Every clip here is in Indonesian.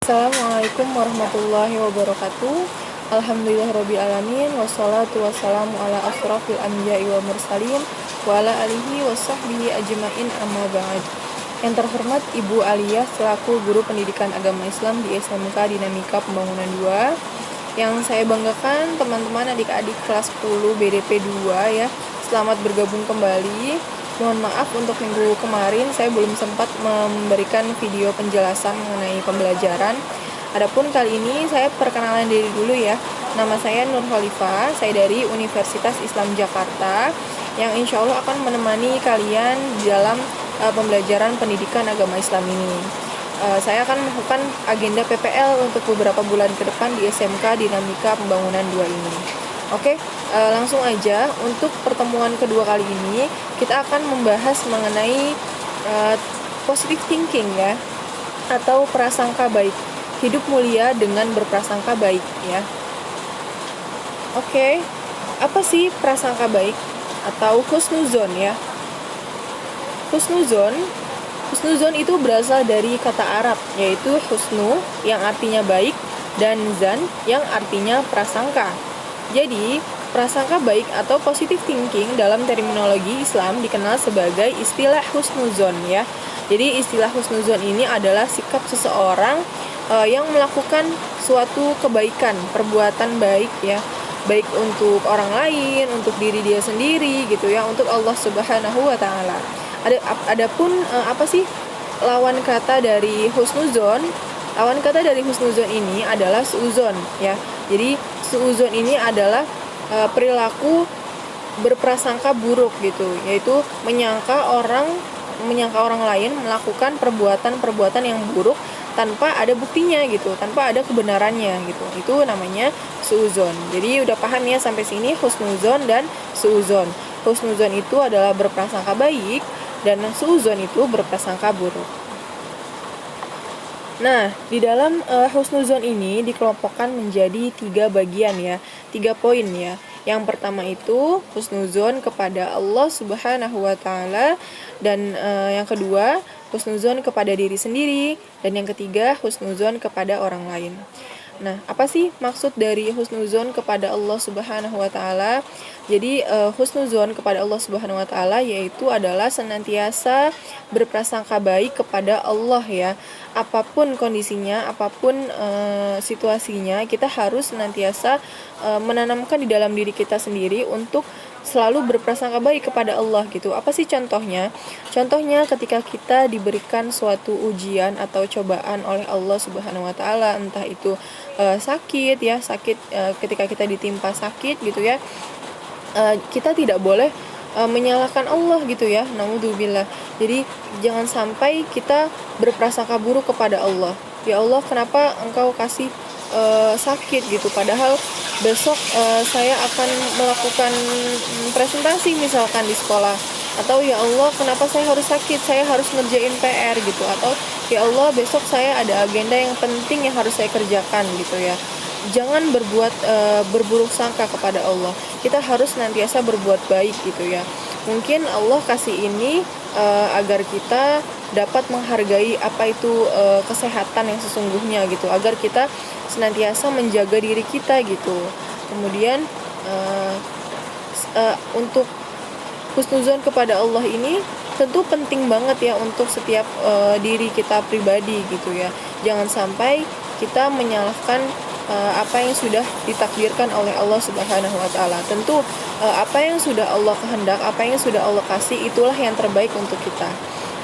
Assalamualaikum warahmatullahi wabarakatuh. Alhamdulillahirabbil alamin wassalatu wassalamu ala asrofil anbiya'i wal mursalin wa ala alihi wasahbihi ajmain amma ba'd. Yang terhormat Ibu Aliyah selaku guru pendidikan agama Islam di SMK Dinamika Pembangunan 2. Yang saya banggakan teman-teman adik-adik kelas 10 BDP 2 ya. Selamat bergabung kembali. Mohon maaf untuk minggu kemarin saya belum sempat memberikan video penjelasan mengenai pembelajaran. Adapun kali ini saya perkenalan diri dulu ya. Nama saya Nur Khalifah, saya dari Universitas Islam Jakarta yang insya Allah akan menemani kalian dalam pembelajaran pendidikan agama Islam ini. Saya akan melakukan agenda PPL untuk beberapa bulan ke depan di SMK Dinamika Pembangunan 2 ini. Oke, langsung aja untuk pertemuan kedua kali ini kita akan membahas mengenai positive thinking ya, atau prasangka baik. Hidup mulia dengan berprasangka baik ya. Oke, apa sih prasangka baik atau husnuzon ya? Husnuzon itu berasal dari kata Arab yaitu husnu yang artinya baik dan zan yang artinya prasangka. Jadi, prasangka baik atau positive thinking dalam terminologi Islam dikenal sebagai istilah husnuzon ya. Jadi, istilah husnuzon ini adalah sikap seseorang yang melakukan suatu kebaikan, perbuatan baik ya, baik untuk orang lain, untuk diri dia sendiri gitu ya, untuk Allah Subhanahu wa taala. Adapun apa sih lawan kata dari husnuzon? Lawan kata dari husnuzon ini adalah suuzon ya. Jadi suuzon ini adalah perilaku berprasangka buruk gitu, yaitu menyangka orang lain melakukan perbuatan yang buruk tanpa ada buktinya gitu, tanpa ada kebenarannya gitu. Itu namanya suuzon. Jadi udah paham ya sampai sini husnuzon dan suuzon. Husnuzon itu adalah berprasangka baik dan suuzon itu berprasangka buruk. Nah, di dalam husnuzon ini dikelompokkan menjadi 3 bagian ya, 3 poin ya. Yang pertama itu husnuzon kepada Allah Subhanahu wa taala, dan yang kedua husnuzon kepada diri sendiri, dan yang ketiga husnuzon kepada orang lain. Nah, apa sih maksud dari husnuzon kepada Allah Subhanahu wa taala? Jadi husnuzon kepada Allah Subhanahu wa taala yaitu adalah senantiasa berprasangka baik kepada Allah ya. Apapun kondisinya, apapun situasinya, kita harus senantiasa menanamkan di dalam diri kita sendiri untuk selalu berprasangka baik kepada Allah gitu. Apa sih contohnya? Contohnya ketika kita diberikan suatu ujian atau cobaan oleh Allah Subhanahu wa taala, entah itu sakit ya, ketika kita ditimpa sakit gitu ya. Kita tidak boleh menyalahkan Allah gitu ya, naudzubillah. Jadi jangan sampai kita berprasangka buruk kepada Allah. Ya Allah, kenapa Engkau kasih sakit gitu, padahal besok saya akan melakukan presentasi misalkan di sekolah. Atau ya Allah, kenapa saya harus sakit, saya harus ngerjain PR gitu. Atau ya Allah, besok saya ada agenda yang penting yang harus saya kerjakan gitu ya. Jangan berburuk sangka kepada Allah. Kita harus senantiasa berbuat baik gitu ya. Mungkin Allah kasih ini agar kita dapat menghargai apa itu kesehatan yang sesungguhnya gitu, agar kita senantiasa menjaga diri kita gitu. Kemudian untuk husnuzon kepada Allah ini tentu penting banget ya untuk setiap diri kita pribadi gitu ya. Jangan sampai kita menyalahkan apa yang sudah ditakdirkan oleh Allah Subhanahu wa taala. Tentu apa yang sudah Allah kehendak, apa yang sudah Allah kasih, itulah yang terbaik untuk kita.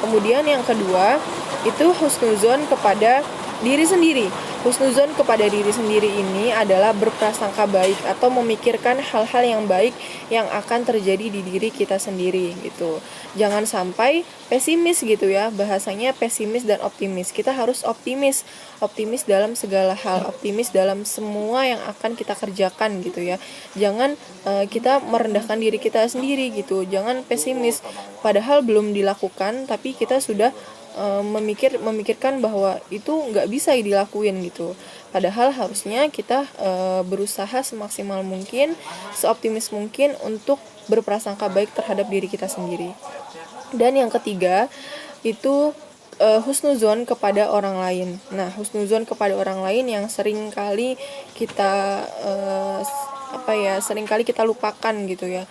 Kemudian yang kedua, itu husnuzon kepada diri sendiri. Husnuzon kepada diri sendiri ini adalah berprasangka baik atau memikirkan hal-hal yang baik yang akan terjadi di diri kita sendiri gitu. Jangan sampai pesimis gitu ya. Bahasanya pesimis dan optimis. Kita harus optimis dalam segala hal, optimis dalam semua yang akan kita kerjakan gitu ya. Jangan kita merendahkan diri kita sendiri gitu. Jangan pesimis padahal belum dilakukan tapi kita sudah memikirkan bahwa itu nggak bisa dilakuin gitu. Padahal harusnya kita berusaha semaksimal mungkin, seoptimis mungkin untuk berprasangka baik terhadap diri kita sendiri. Dan yang ketiga itu husnuzon kepada orang lain. Nah, husnuzon kepada orang lain yang sering kali kita sering kali kita lupakan gitu ya.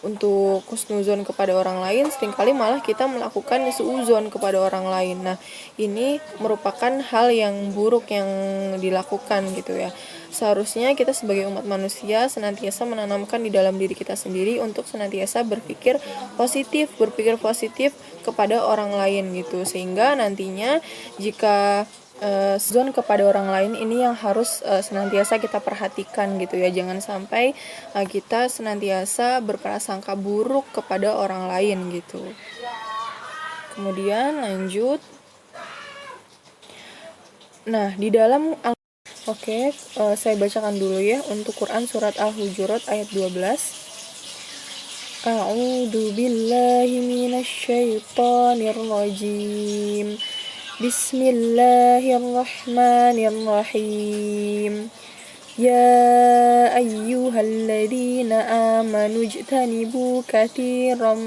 Untuk husnuzon kepada orang lain seringkali malah kita melakukan suuzon kepada orang lain. Nah, ini merupakan hal yang buruk yang dilakukan gitu ya. Seharusnya kita sebagai umat manusia senantiasa menanamkan di dalam diri kita sendiri untuk senantiasa berpikir positif kepada orang lain gitu, sehingga nantinya jika zon kepada orang lain ini yang harus senantiasa kita perhatikan gitu ya. Jangan sampai kita senantiasa berprasangka buruk kepada orang lain gitu. Kemudian lanjut. Nah, di dalam saya bacakan dulu ya untuk Quran surat Al-Hujurat ayat 12. A'udzu billahi minasyaitonir rajim. Bismillahirrahmanirrahim. Ya ayyuhalladzina amanu ijtanibu katsiran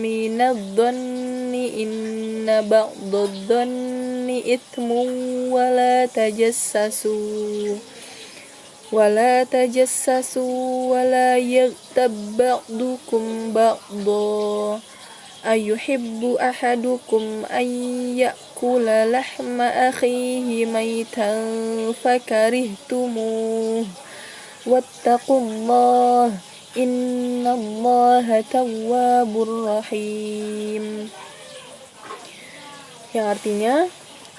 minadh-dhanni inna ba'dadh-dhanni itsmun wa la tajassasu wa la yaghtab ba'dukum ba'dha ayuhibbu ahadukum an ya'kula lahma akhihi maitan fakarihtumuh wattaqullah innallaha tawwabur rahim. Yang artinya,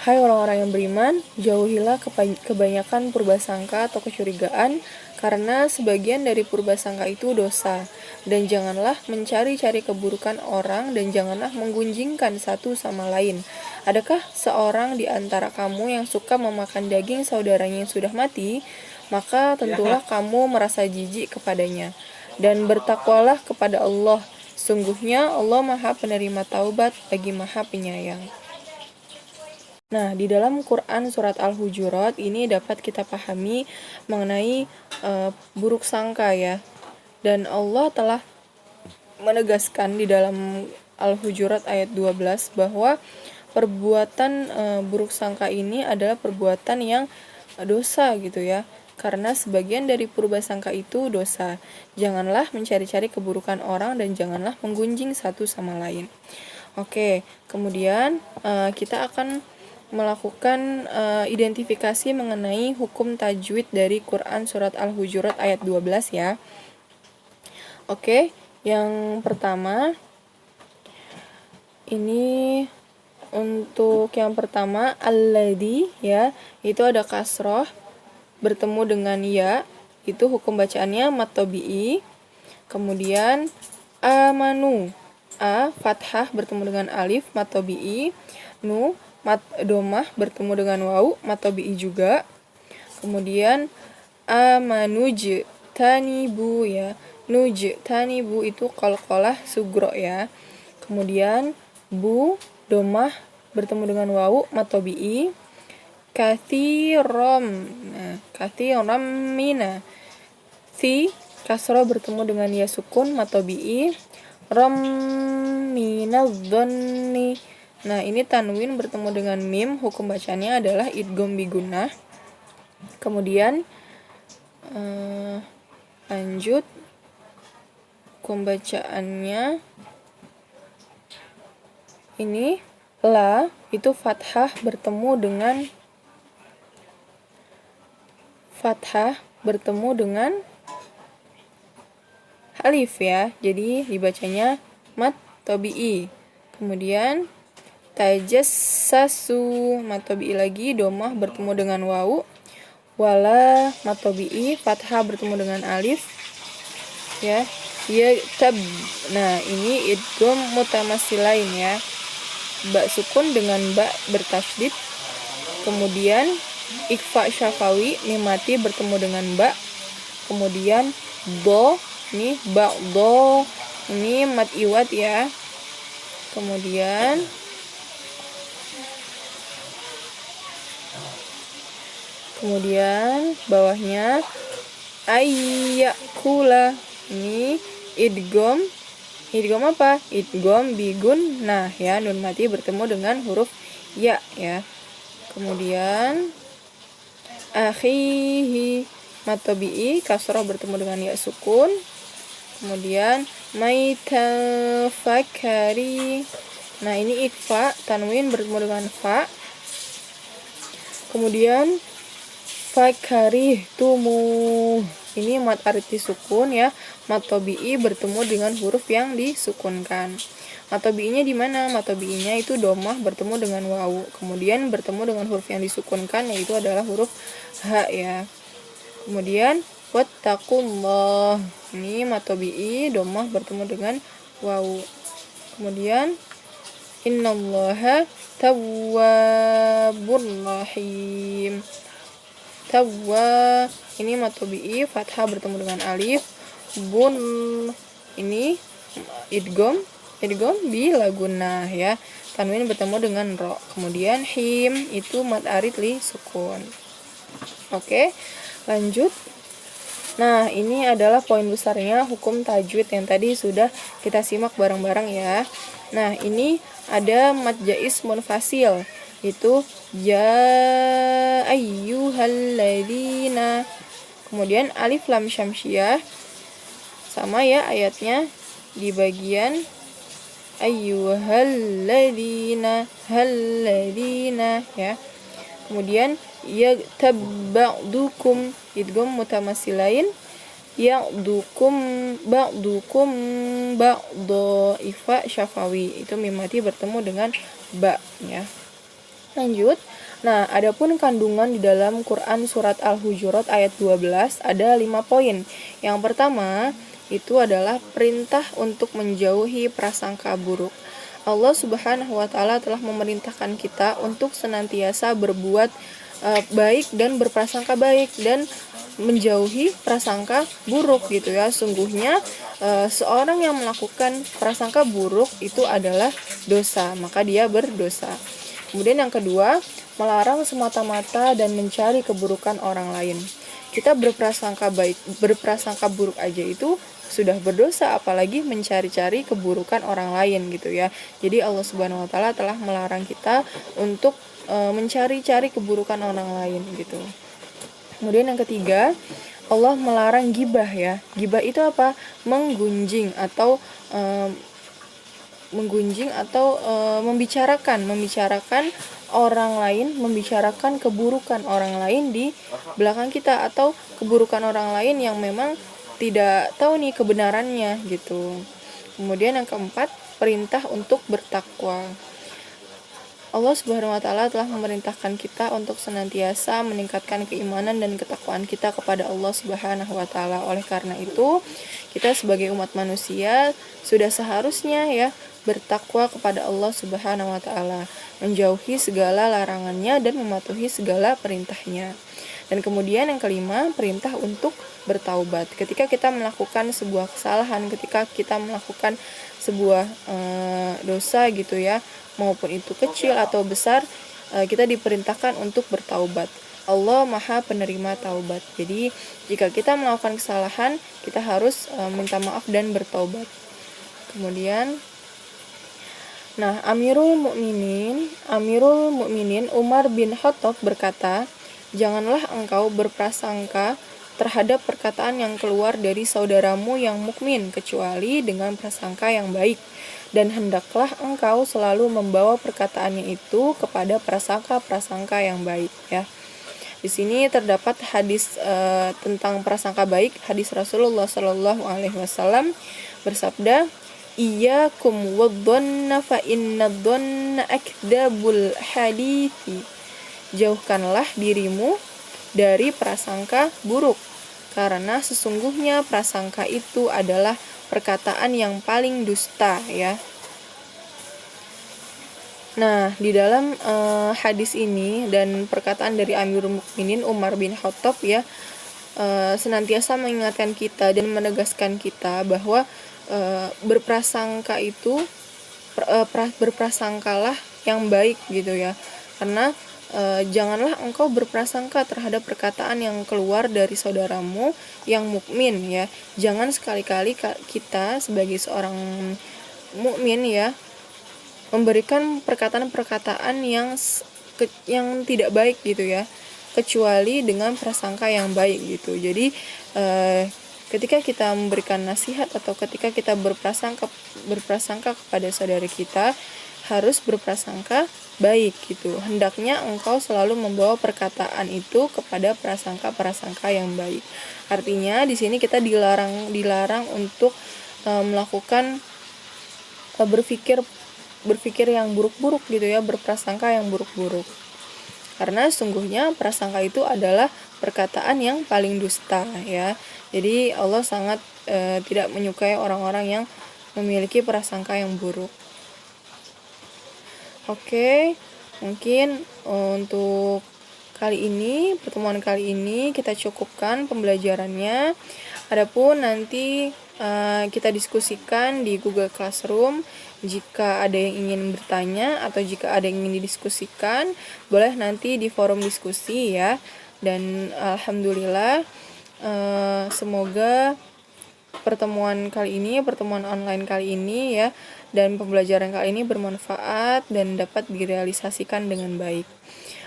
hai orang-orang yang beriman, jauhilah kebanyakan purbasangka atau kecurigaan, karena sebagian dari purbasangka itu dosa. Dan janganlah mencari-cari keburukan orang, dan janganlah menggunjingkan satu sama lain. Adakah seorang di antara kamu yang suka memakan daging saudaranya yang sudah mati? Maka tentulah kamu merasa jijik kepadanya. Dan bertakwalah kepada Allah. Sungguhnya Allah Maha Penerima Taubat lagi Maha Penyayang. Nah, di dalam Quran surat Al-Hujurat ini dapat kita pahami mengenai buruk sangka ya. Dan Allah telah menegaskan di dalam Al-Hujurat ayat 12 bahwa perbuatan buruk sangka ini adalah perbuatan yang dosa gitu ya. Karena sebagian dari purbasangka itu dosa. Janganlah mencari-cari keburukan orang dan janganlah menggunjing satu sama lain. Oke, kemudian kita akan melakukan identifikasi mengenai hukum tajwid dari Quran surat Al-Hujurat ayat 12 ya. Oke, yang pertama ini untuk yang pertama alladzi ya, itu ada kasroh bertemu dengan ya, itu hukum bacaannya mad tabi'i. Kemudian amanu, a fathah bertemu dengan alif mad tabi'i, nu mad domah bertemu dengan waw mad tabi'i juga. Kemudian amanuj tanibu ya, nuj tanibu itu qalqalah sugro ya. Kemudian bu domah bertemu dengan waw mad tabi'i. Kathiram, nah kathiram mina, si kasro bertemu dengan ya sukun mad tabi'i. Ram minadh-dhanni, nah ini tanwin bertemu dengan mim, hukum bacanya adalah idgham bigunnah. Kemudian lanjut hukum bacaannya ini la itu fathah bertemu dengan alif ya, jadi dibacanya mad tabi'i. Kemudian tajassasu mad tabi'i lagi, domah bertemu dengan waw, wala mad tabi'i, fathah bertemu dengan alif ya, tab. Nah ini idgham mutamatsilain ya, ba sukun dengan ba bertasydid. Kemudian ikhfa syafawi, mim mati bertemu dengan ba. Kemudian do, ini ba do, ini mad iwad ya. Kemudian bawahnya ayyakula, ini idgham Idgham apa? Idgham bigun. Nah, ya, nun mati bertemu dengan huruf ya, ya. Kemudian akhihi mad tabi'i kasrah bertemu dengan ya sukun. Kemudian maitafakari. Nah, ini ikfa, tanwin bertemu dengan fa. Kemudian fakari tumu. Ini mad arid disukun ya. Mad tabi'i bertemu dengan huruf yang disukunkan. Mad tabi'inya di mana? Mad tabi'inya itu domah bertemu dengan wawu. Kemudian bertemu dengan huruf yang disukunkan yaitu adalah huruf ha ya. Kemudian wattaqullah. Ini mad tabi'i domah bertemu dengan wawu. Kemudian innallaha tawwabur rahim. Tawwa ini mad tabi'i fathah bertemu dengan alif. Bun ini idgham bila gunnah ya. Tanwin bertemu dengan ro. Kemudian him itu mad arid li sukun. Oke, lanjut. Nah, ini adalah poin besarnya hukum tajwid yang tadi sudah kita simak bareng-bareng ya. Nah, ini ada mad jaiz munfasil. Itu ya ayyuhalladzina. Kemudian alif lam syamsiah sama ya ayatnya di bagian ayyuhalladzina halladzina ya. Kemudian ya tabba'dukum idgham mutamatsilain ya'dukum ba'dukum ba'dha ifa syafawi. Itu mim mati bertemu dengan ba ya. Lanjut. Nah, adapun kandungan di dalam Quran surat Al-Hujurat ayat 12 ada 5 poin. Yang pertama, itu adalah perintah untuk menjauhi prasangka buruk. Allah Subhanahu wa taala telah memerintahkan kita untuk senantiasa berbuat baik dan berprasangka baik dan menjauhi prasangka buruk gitu ya. Sungguhnya seorang yang melakukan prasangka buruk itu adalah dosa, maka dia berdosa. Kemudian yang kedua, melarang semata-mata dan mencari keburukan orang lain. Kita berprasangka baik, berprasangka buruk aja itu sudah berdosa, apalagi mencari-cari keburukan orang lain gitu ya. Jadi Allah Subhanahu wa taala telah melarang kita untuk mencari-cari keburukan orang lain gitu. Kemudian yang ketiga, Allah melarang gibah ya. Gibah itu apa? Menggunjing atau membicarakan orang lain, membicarakan keburukan orang lain di belakang kita atau keburukan orang lain yang memang tidak tahu nih kebenarannya gitu. Kemudian yang keempat, perintah untuk bertakwa. Allah Subhanahu wa taala telah memerintahkan kita untuk senantiasa meningkatkan keimanan dan ketakwaan kita kepada Allah Subhanahu wa taala. Oleh karena itu, kita sebagai umat manusia sudah seharusnya ya bertakwa kepada Allah Subhanahu wa taala, menjauhi segala larangannya dan mematuhi segala perintahnya. Dan kemudian yang kelima, perintah untuk bertaubat. Ketika kita melakukan sebuah kesalahan, ketika kita melakukan sebuah dosa gitu ya, maupun itu kecil atau besar, kita diperintahkan untuk bertaubat. Allah Maha penerima taubat. Jadi jika kita melakukan kesalahan, kita harus minta maaf dan bertaubat. Kemudian Amirul Mukminin Umar bin Khattab berkata, "Janganlah engkau berprasangka terhadap perkataan yang keluar dari saudaramu yang mukmin kecuali dengan prasangka yang baik, dan hendaklah engkau selalu membawa perkataannya itu kepada prasangka-prasangka yang baik." Ya. Di sini terdapat hadis tentang prasangka baik. Hadis Rasulullah Shallallahu Alaihi Wasallam bersabda, "Iyyakum wadh-dhanna fa inna dhanna akdzabul hadithi." Jauhkanlah dirimu dari prasangka buruk, karena sesungguhnya prasangka itu adalah perkataan yang paling dusta ya. Nah, di dalam hadis ini dan perkataan dari Amirul Mukminin Umar bin Khattab ya, senantiasa mengingatkan kita dan menegaskan kita bahwa berprasangka itu berprasangkalah yang baik gitu ya. Karena janganlah engkau berprasangka terhadap perkataan yang keluar dari saudaramu yang mukmin ya. Jangan sekali-kali kita sebagai seorang mukmin ya memberikan perkataan-perkataan yang tidak baik gitu ya, kecuali dengan prasangka yang baik gitu. Jadi ketika kita memberikan nasihat atau ketika kita berprasangka kepada saudara kita, harus berprasangka baik gitu. Hendaknya engkau selalu membawa perkataan itu kepada prasangka-prasangka yang baik. Artinya di sini kita dilarang untuk melakukan berpikir yang buruk-buruk gitu ya, berprasangka yang buruk-buruk. Karena sungguhnya prasangka itu adalah perkataan yang paling dusta ya. Jadi Allah sangat tidak menyukai orang-orang yang memiliki prasangka yang buruk. Oke, mungkin untuk pertemuan kali ini kita cukupkan pembelajarannya. Adapun nanti kita diskusikan di Google Classroom. Jika ada yang ingin bertanya atau jika ada yang ingin didiskusikan, boleh nanti di forum diskusi ya. Dan alhamdulillah semoga pertemuan online kali ini ya, dan pembelajaran kali ini bermanfaat dan dapat direalisasikan dengan baik.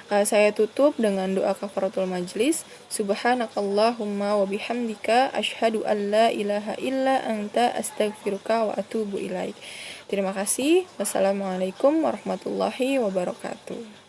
Saya tutup dengan doa kafaratul majlis. Subhanakallahumma wa bihamdika asyhadu an la ilaha illa anta astaghfiruka wa atubu ilaik. Terima kasih. Wassalamualaikum warahmatullahi wabarakatuh.